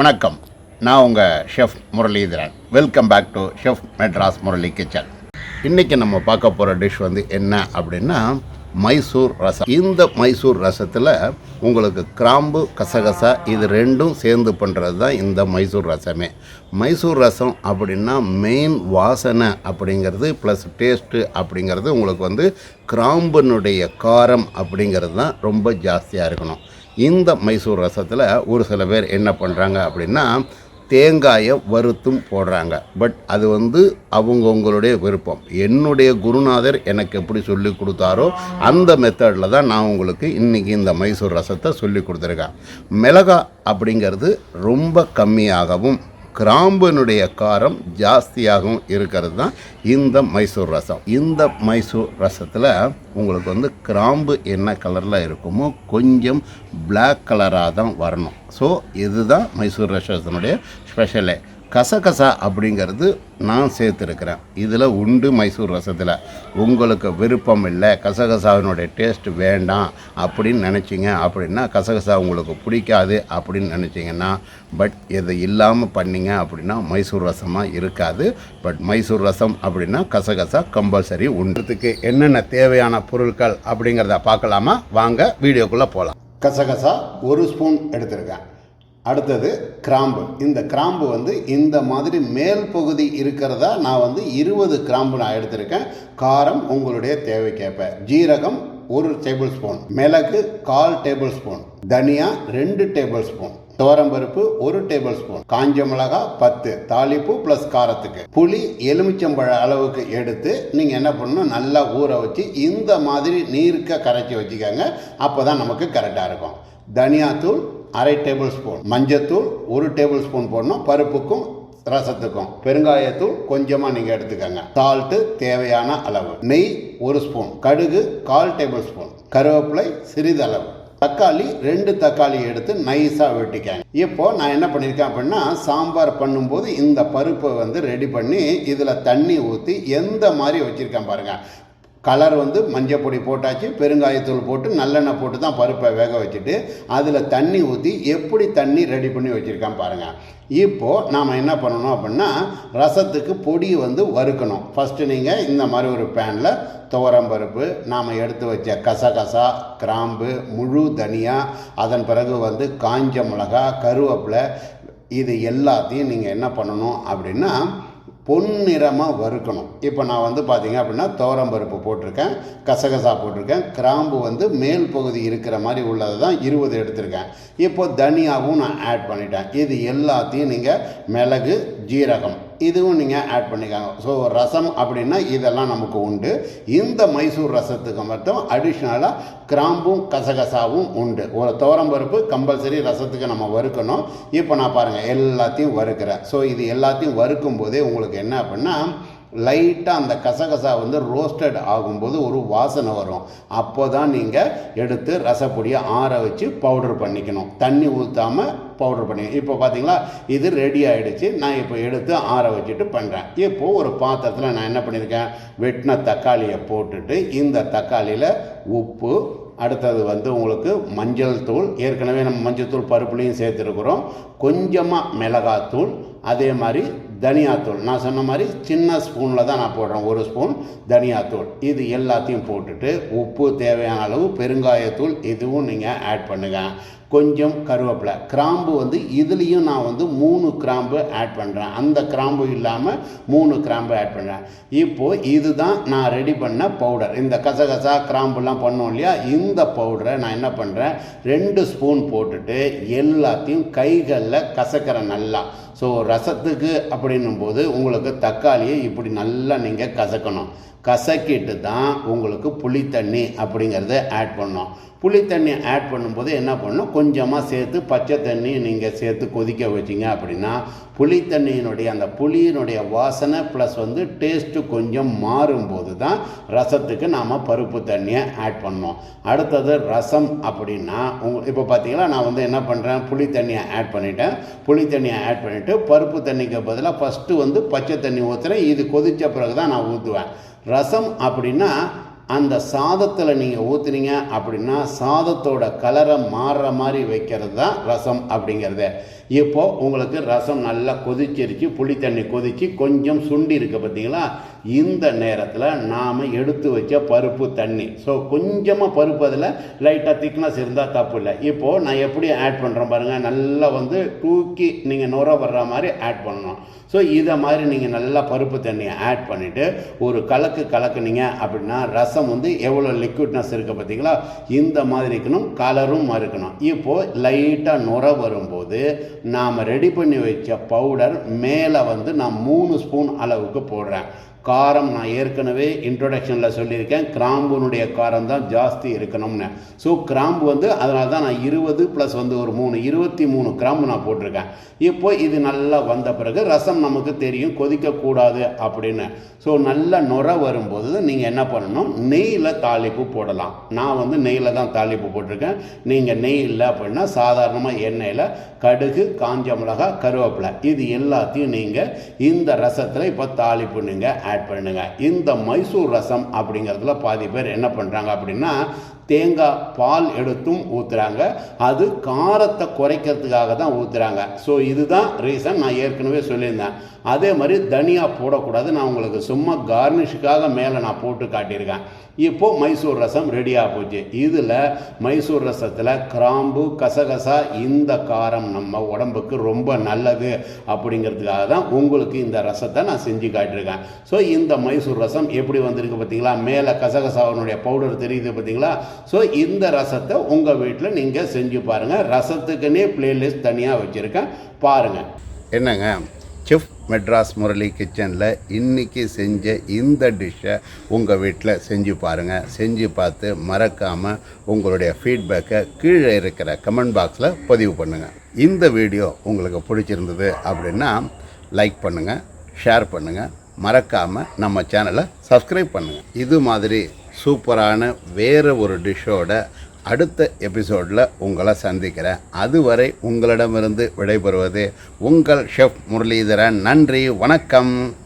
வணக்கம், நான் உங்கள் chef Muralidharan. Welcome back to chef Madras Murali kitchen. இன்றைக்கி நம்ம பார்க்க போகிற டிஷ் என்ன அப்படின்னா மைசூர் ரசம். இந்த மைசூர் ரசத்தில் உங்களுக்கு கிராம்பு, கசகசா இது ரெண்டும் சேர்ந்து பண்ணுறது தான் இந்த மைசூர் ரசமே. மைசூர் ரசம் அப்படின்னா மெயின் வாசனை அப்படிங்கிறது ப்ளஸ் டேஸ்ட்டு அப்படிங்கிறது உங்களுக்கு கிராம்பினுடைய காரம் அப்படிங்கிறது தான் ரொம்ப ஜாஸ்தியாக இருக்கணும். இந்த மைசூர் ரசத்தில் ஒரு சில பேர் என்ன பண்ணுறாங்க அப்படின்னா தேங்காயை வறுத்தும் போடுறாங்க. பட் அது அவங்கவுங்களுடைய விருப்பம். என்னுடைய குருநாதர் எனக்கு எப்படி சொல்லி கொடுத்தாரோ அந்த மெத்தடில் தான் நான் உங்களுக்கு இன்றைக்கி இந்த மைசூர் ரசத்தை சொல்லி கொடுத்துருக்கேன். மிளகா அப்படிங்கிறது ரொம்ப கம்மியாகவும் கிராம்பினுடைய காரம் ஜாஸ்தியாகவும் இருக்கிறது தான் இந்த மைசூர் ரசம். இந்த மைசூர் ரசத்தில் உங்களுக்கு கிராம்பு என்ன கலரில் இருக்குமோ கொஞ்சம் பிளாக் கலராக தான் வரணும். ஸோ இதுதான் மைசூர் ரசத்தினுடைய ஸ்பெஷலே. கசகசா அப்படிங்கிறது நான் சேர்த்துருக்கிறேன். இதில் உண்டு மைசூர் ரசத்தில். உங்களுக்கு விருப்பம் இல்லை, கசகசாவினுடைய டேஸ்ட் வேண்டாம் அப்படின்னு நினச்சிங்க அப்படின்னா, கசகசா உங்களுக்கு பிடிக்காது அப்படின்னு நினச்சிங்கன்னா, பட் இது இல்லாமல் பண்ணிங்க அப்படின்னா மைசூர் ரசமாக இருக்காது. பட் மைசூர் ரசம் அப்படின்னா கசகசா கம்பல்சரி உண்டுறதுக்கு என்னென்ன தேவையான பொருட்கள் அப்படிங்கிறத பார்க்கலாமா? வாங்க வீடியோக்குள்ளே போகலாம். கசகசா 1 ஸ்பூன் எடுத்திருக்கேன். அடுத்தது கிராம்பு. இந்த கிராம்பு இந்த மாதிரி மேல் பகுதி இருக்கிறதா நான் 20 கிராம்பு நான் எடுத்திருக்கேன். காரம் உங்களுடைய தேவைக்கேற்ப. ஜீரகம் 1 டேபிள் ஸ்பூன், மிளகு 1/4 டேபிள் ஸ்பூன், தனியா 2 டேபிள் ஸ்பூன், துவரம்பருப்பு 1 டேபிள் ஸ்பூன், காஞ்ச மிளகாய் 10, தாளிப்பு ப்ளஸ் காரத்துக்கு. புளி எலுமிச்சம்பழ அளவுக்கு எடுத்து நீங்கள் என்ன பண்ணணும், நல்லா ஊற வச்சு இந்த மாதிரி நீர்க்க கரைச்சி வச்சுக்கோங்க. அப்போ தான் நமக்கு கரெக்டாக இருக்கும். தனியாத்தூள் 1/2 டேபிள் ஸ்பூன், மஞ்சத்தூள் 1 டேபிள் ஸ்பூன் போடணும் பருப்புக்கும் ரசத்துக்கும். பெருங்காயத்தூள் கொஞ்சமாக நீங்கள் எடுத்துக்கோங்க. சால்ட்டு தேவையான அளவு. நெய் 1 ஸ்பூன், கடுகு 1/4 டேபிள் ஸ்பூன், கருவேப்பிலை சிறிதளவு, தக்காளி 2 தக்காளி எடுத்து நைஸாக வெட்டிக்காங்க. இப்போ நான் என்ன பண்ணியிருக்கேன் அப்படின்னா, சாம்பார் பண்ணும்போது இந்த பருப்பை ரெடி பண்ணி இதில் தண்ணி ஊற்றி எந்த மாதிரி வச்சுருக்கேன் பாருங்கள். கலர் மஞ்சள் பொடி போட்டாச்சு, பெருங்காயத்தூள் போட்டு நல்லெண்ணெய் போட்டு தான் பருப்பை வேக வச்சுட்டு அதில் தண்ணி ஊற்றி எப்படி தண்ணி ரெடி பண்ணி வச்சுருக்கேன் பாருங்கள். இப்போது நாம் என்ன பண்ணணும் அப்படின்னா, ரசத்துக்கு பொடி வறுக்கணும். ஃபஸ்ட்டு நீங்கள் இந்த மாதிரி ஒரு பேனில் துவரம்பருப்பு, நாம் எடுத்து வச்ச கசகசா, கிராம்பு, முழு தனியா, அதன் பிறகு காஞ்ச மிளகா, கருவேப்பிலை, இது எல்லாத்தையும் நீங்கள் என்ன பண்ணணும் அப்படின்னா பொன்னிறமாக வறுக்கணும். இப்போ நான் பார்த்தீங்க அப்படின்னா துவரம்பருப்பு போட்டிருக்கேன், கசகசா போட்டிருக்கேன், கிராம்பு மேல் பகுதி இருக்கிற மாதிரி உள்ளதை தான் 20 எடுத்திருக்கேன். இப்போ தனியாகவும் நான் ஆட் பண்ணிட்டேன். இது எல்லாத்தையும் நீங்கள் மிளகு, ஜீரகம் இதுவும் நீங்கள் ஆட் பண்ணிக்காங்க. ஸோ ரசம் அப்படின்னா இதெல்லாம் நமக்கு உண்டு. இந்த மைசூர் ரசத்துக்கு மட்டும் அடிஷ்னலாக கிராம்பும் கசகசாவும் உண்டு. ஒரு துவரம்பருப்பு கம்பல்சரி ரசத்துக்கு நம்ம வறுக்கணும். இப்போ நான் பாருங்கள் எல்லாத்தையும் வறுக்கிறேன். ஸோ இது எல்லாத்தையும் வறுக்கும் போதே உங்களுக்கு என்ன அப்படின்னா, லைட்டாக அந்த கசகசா ரோஸ்டட் ஆகும்போது ஒரு வாசனை வரும். அப்போ தான் நீங்கள் எடுத்து ரசப்பொடியை ஆற வச்சு பவுடர் பண்ணிக்கணும். தண்ணி ஊற்றாமல் பவுடர் பண்ணிக்கணும். இப்போ பார்த்தீங்களா, இது ரெடி ஆகிடுச்சு. நான் இப்போ எடுத்து ஆற வச்சுட்டு பண்ணுறேன். இப்போது ஒரு பாத்திரத்தில் நான் என்ன பண்ணியிருக்கேன், வெட்டின தக்காளியை போட்டுட்டு இந்த தக்காளியில் உப்பு, அடுத்தது உங்களுக்கு மஞ்சள் தூள், ஏற்கனவே நம்ம மஞ்சள் தூள் பருப்புலையும் சேர்த்துருக்குறோம், கொஞ்சமாக மிளகாத்தூள், அதே மாதிரி தனியாத்தூள். நான் சொன்ன மாதிரி சின்ன ஸ்பூனில் தான் நான் போடுறேன், 1 ஸ்பூன் தனியாத்தூள். இது எல்லாத்தையும் போட்டுட்டு உப்பு தேவையான அளவு, பெருங்காயத்தூள் இதுவும் நீங்கள் ஆட் பண்ணுங்கள். கொஞ்சம் கருவேப்பிலை, கிராம்பு இதுலேயும் நான் 3 கிராம்பு ஆட் பண்ணுறேன். அந்த கிராம்பு இல்லாமல் 3 கிராம்பு ஆட் பண்ணுறேன். இப்போது இதுதான் நான் ரெடி பண்ண பவுடர். இந்த கசகசா கிராம்புலாம் பண்ணோம் இல்லையா, இந்த பவுடரை நான் என்ன பண்ணுறேன், 2 ஸ்பூன் போட்டுட்டு எல்லாத்தையும் கைகளில் கசக்கிறேன் நல்லா. ஸோ ரசத்துக்கு அப்படின்னும் போது உங்களுக்கு தக்காளியை இப்படி நல்லா நீங்கள் கசக்கணும். கசக்கிட்டு தான் உங்களுக்கு புளித்தண்ணி அப்படிங்கிறத ஆட் பண்ணணும். புளித்தண்ணி ஆட் பண்ணும்போது என்ன பண்ணணும், கொஞ்சமாக சேர்த்து பச்சை தண்ணி நீங்கள் சேர்த்து கொதிக்க வச்சிங்க அப்படின்னா புளித்தண்ணியினுடைய அந்த புளியினுடைய வாசனை ப்ளஸ் டேஸ்ட்டு கொஞ்சம் மாறும்போது தான் ரசத்துக்கு நாம் பருப்பு தண்ணியை ஆட் பண்ணோம். அடுத்தது ரசம் அப்படின்னா இப்போ பார்த்தீங்களா, நான் என்ன பண்ணுறேன், புளி தண்ணியை ஆட் பண்ணிட்டேன். புளி தண்ணியை ஆட் பண்ணிவிட்டு பருப்பு தண்ணிக்கு பதிலாக ஃபஸ்ட்டு பச்சை தண்ணி ஊற்றுறேன். இது கொதித்த பிறகு தான் நான் ஊற்றுவேன். ரசம் அப்படின்னா அந்த சாதத்தில் நீங்கள் ஊற்றுனீங்க அப்படின்னா சாதத்தோட கலரை மாறுற மாதிரி வைக்கிறது தான் ரசம் அப்படிங்கிறது. இப்போது உங்களுக்கு ரசம் நல்லா கொதிச்சிருச்சு, புளி தண்ணி கொதிச்சு கொஞ்சம் சுண்டி இருக்குது பார்த்தீங்களா. இந்த நேரத்தில் நாம் எடுத்து வச்ச பருப்பு தண்ணி, ஸோ கொஞ்சமாக பருப்பு அதில் லைட்டாக திக்னஸ் இருந்தால் தப்பு இல்லை. இப்போது நான் எப்படி ஆட் பண்ணுறேன் பாருங்கள், நல்லா தூக்கி நீங்கள் நுர வர்ற மாதிரி ஆட் பண்ணணும். ஸோ இதை மாதிரி நீங்கள் நல்லா பருப்பு தண்ணியை ஆட் பண்ணிவிட்டு ஒரு கலக்குனீங்க அப்படின்னா ரசம் எவ்வளோ லிக்விட்னஸ் இருக்குது பார்த்தீங்களா, இந்த மாதிரி இருக்கணும், கலரும் இருக்கணும். இப்போது லைட்டாக நுர வரும்போது நாம் ரெடி பண்ணி வச்ச பவுடர் மேலே நான் 3 ஸ்பூன் அளவுக்கு போடுறேன். காரம் நான் ஏற்கனவே இன்ட்ரொடக்ஷனில் சொல்லியிருக்கேன், கிராம்புனுடைய காரம் தான் ஜாஸ்தி இருக்கணும்னு. ஸோ கிராம்பு அதனால தான் நான் 20 + ஒரு 3 23 கிராம்பு நான் போட்டிருக்கேன். இப்போ இது நல்லா வந்த பிறகு ரசம் நமக்கு தெரியும் கொதிக்கக்கூடாது அப்படின்னு. ஸோ நல்லா நுர வரும்போது நீங்கள் என்ன பண்ணணும், நெய்யில் தாளிப்பு போடலாம். நான் நெய்யில் தான் தாளிப்பு போட்டிருக்கேன். நீங்கள் நெய் இல்லை அப்படின்னா சாதாரணமாக எண்ணெயில் கடுகு, காஞ்ச மிளகாய், கருவேப்பிலை இது எல்லாத்தையும் நீங்கள் இந்த ரசத்தில் இப்போ தாளிப்பு நீங்கள் ஆட் பண்ணுங்க. இந்த மைசூர் ரசம் அப்படிங்கிறதுல பாதி பேர் என்ன பண்ணுறாங்க அப்படின்னா தேங்காய் பால் எடுத்தும் ஊற்றுறாங்க. அது காரத்தை குறைக்கிறதுக்காக தான் ஊற்றுறாங்க. ஸோ இதுதான் ரீசன், நான் ஏற்கனவே சொல்லியிருந்தேன். அதே மாதிரி தனியா போடக்கூடாது, நான் உங்களுக்கு சும்மா கார்னிஷுக்காக மேலே நான் போட்டு காட்டியிருக்கேன். இப்போது மைசூர் ரசம் ரெடியாக போச்சு. இதில் மைசூர் ரசத்தில் கிராம்பு, கசகசா இந்த காரம் நம்ம உடம்புக்கு ரொம்ப நல்லது அப்படிங்கிறதுக்காக தான் உங்களுக்கு இந்த ரசத்தை நான் செஞ்சு காட்டியிருக்கேன். ஸோ இந்த மைசூர் ரசம் எப்படி வந்திருக்கு பார்த்தீங்களா, மேலே கசகசாவனுடைய பவுடர் தெரியுது பார்த்தீங்களா. ஸோ இந்த ரசத்தை உங்கள் வீட்டில் நீங்கள் செஞ்சு பாருங்கள். ரசத்துக்குன்னே பிளேலிஸ்ட் தனியாக வச்சுருக்கேன், பாருங்கள். என்னங்க, செஃப் மெட்ராஸ் முரளி கிச்சனில் இன்றைக்கி செஞ்ச இந்த டிஷ்ஷை உங்கள் வீட்டில் செஞ்சு பாருங்கள். செஞ்சு பார்த்து மறக்காமல் உங்களுடைய ஃபீட்பேக்கை கீழே இருக்கிற கமெண்ட் பாக்ஸில் பதிவு பண்ணுங்கள். இந்த வீடியோ உங்களுக்கு பிடிச்சிருந்தது அப்படின்னா லைக் பண்ணுங்கள், ஷேர் பண்ணுங்கள், மறக்காமல் நம்ம சேனலை சப்ஸ்கிரைப் பண்ணுங்கள். இது மாதிரி சூப்பரான வேறு ஒரு டிஷ்ஷோட அடுத்த எபிசோடில் உங்களை சந்திக்கிறேன். அதுவரை உங்களிடமிருந்து விடைபெறுவது உங்கள் ஷெஃப் முரளிதரன். நன்றி, வணக்கம்.